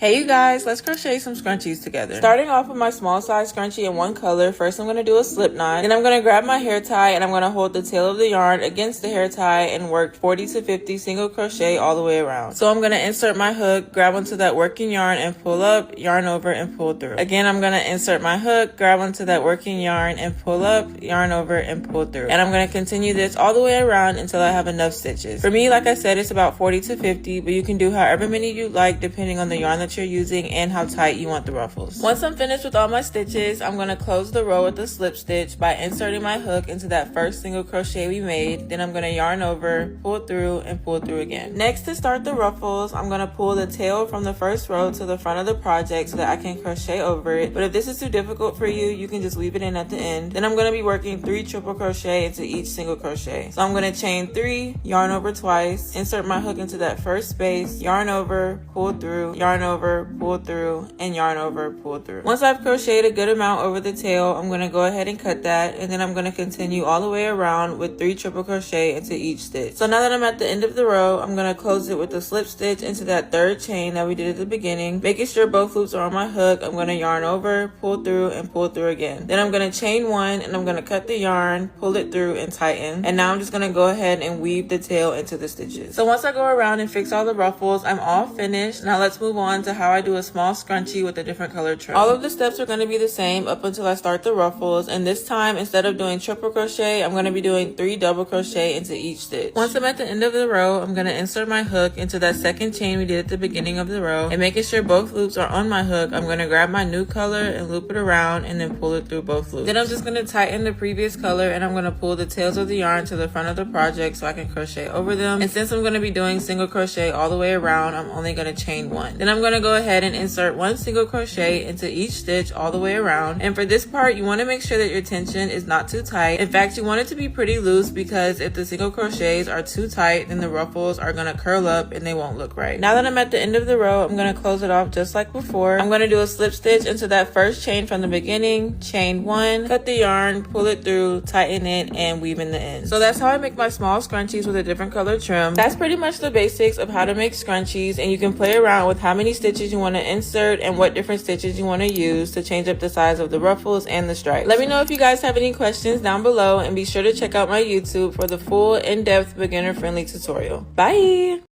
Hey you guys, let's crochet some scrunchies together. Starting off with my small size scrunchie in one color, first I'm going to do a slip knot. Then I'm going to grab my hair tie and I'm going to hold the tail of the yarn against the hair tie and work 40 to 50 single crochet all the way around. So I'm going to insert my hook, grab onto that working yarn and pull up, yarn over and pull through. Again, I'm going to insert my hook, grab onto that working yarn and pull up, yarn over and pull through. And I'm going to continue this all the way around until I have enough stitches. For me, like I said, it's about 40 to 50, but you can do however many you like depending on the yarn that you're using and how tight you want the ruffles. Once I'm finished with all my stitches, I'm going to close the row with a slip stitch by inserting my hook into that first single crochet we made. Then I'm going to yarn over, pull through, and pull through again. Next, to start the ruffles, I'm going to pull the tail from the first row to the front of the project so that I can crochet over it. But if this is too difficult for you, you can just weave it in at the end. Then I'm going to be working 3 triple crochet into each single crochet. So I'm going to chain 3, yarn over twice, insert my hook into that first space, yarn over, pull through, yarn over, pull through, and yarn over, pull through. Once I've crocheted a good amount over the tail, I'm going to go ahead and cut that, and then I'm going to continue all the way around with 3 triple crochet into each stitch. So now that I'm at the end of the row, I'm going to close it with a slip stitch into that third chain that we did at the beginning, making sure both loops are on my hook. I'm going to yarn over, pull through, and pull through again. Then I'm going to chain 1 and I'm going to cut the yarn, pull it through, and tighten. And now I'm just going to go ahead and weave the tail into the stitches. So once I go around and fix all the ruffles, I'm all finished. Now let's move on to how I do a small scrunchie with a different color trim. All of the steps are going to be the same up until I start the ruffles, and this time instead of doing triple crochet, I'm going to be doing 3 double crochet into each stitch. Once I'm at the end of the row, I'm going to insert my hook into that second chain we did at the beginning of the row, and making sure both loops are on my hook, I'm going to grab my new color and loop it around and then pull it through both loops. Then I'm just going to tighten the previous color and I'm going to pull the tails of the yarn to the front of the project so I can crochet over them. And since I'm going to be doing single crochet all the way around, I'm only going to chain 1. Then I'm going to go ahead and insert 1 single crochet into each stitch all the way around. And for this part, you want to make sure that your tension is not too tight. In fact, you want it to be pretty loose, because if the single crochets are too tight, then the ruffles are going to curl up and they won't look right. Now that I'm at the end of the row, I'm going to close it off just like before. I'm going to do a slip stitch into that first chain from the beginning, chain 1, cut the yarn, pull it through, tighten it, and weave in the ends. So that's how I make my small scrunchies with a different color trim. That's pretty much the basics of how to make scrunchies, and you can play around with how many stitches you want to insert and what different stitches you want to use to change up the size of the ruffles and the stripes. Let me know if you guys have any questions down below, and be sure to check out my YouTube for the full in-depth beginner friendly tutorial. Bye!